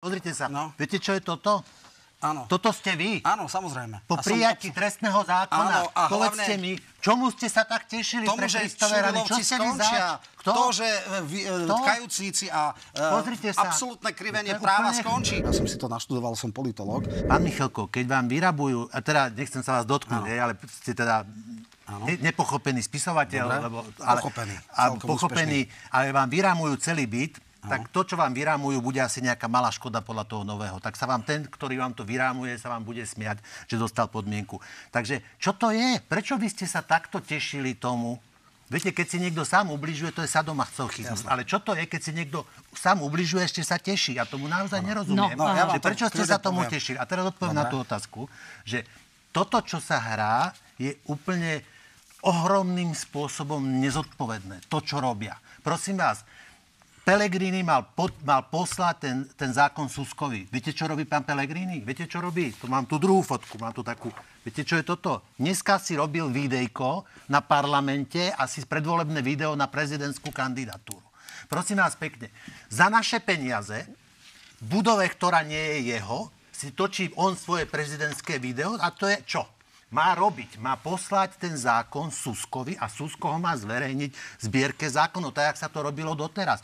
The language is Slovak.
Pozrite sa, No. viete, čo je toto? Áno. Toto ste vy. Áno, samozrejme. Po prijatí trestného zákona. Áno, a Povedzte hlavne mi, čomu ste sa tak tešili tomu, pre že Kristove rany? Čo Čurilovci ste vy skončia. Kto? To, že kajúcníci a Pozrite sa. absolútne krivenie To je práva úplne- skončí. Ja som si to naštudoval, som politológ. Pán Michalko, keď vám vyrabujú, a teda nechcem sa vás dotknúť, ale ste teda nepochopený spisovateľ, Dobre. lebo, Pochopený, celkom pochopený, ale vám vyramujú celý byt, tak to, čo vám vyrámujú, bude asi nejaká malá škoda podľa toho nového. Tak sa vám ten, ktorý vám to vyrámuje, sa vám bude smiať, že dostal podmienku. Takže čo to je? Prečo vy ste sa takto tešili tomu? Viete, keď si niekto sám ubližuje, to je sadomasochizmus. Ale čo to je, keď si niekto sám ubližuje, ešte sa teší? Ja tomu naozaj nerozumiem. No, ja vám Že to prečo ste kľudne sa tomu poviem. tešili? A teraz odpoviem na tú otázku, že toto, čo sa hrá, je úplne ohromným spôsobom nezodpovedné. To, čo robia. Prosím vás, Pellegrini mal poslať ten zákon Suskovi. Viete, čo robí pán Pellegrini? Viete, čo robí? Tu mám tú druhú fotku, mám tu takú. Viete, čo je toto? Dneska si robil videjko na parlamente a si predvolebné video na prezidentskú kandidatúru. Prosím vás pekne, za naše peniaze v budove, ktorá nie je jeho, si točí on svoje prezidentské video a to je čo? Má poslať ten zákon Suskovi a Susko ho má zverejniť v zbierke zákonov, tak jak sa to robilo doteraz.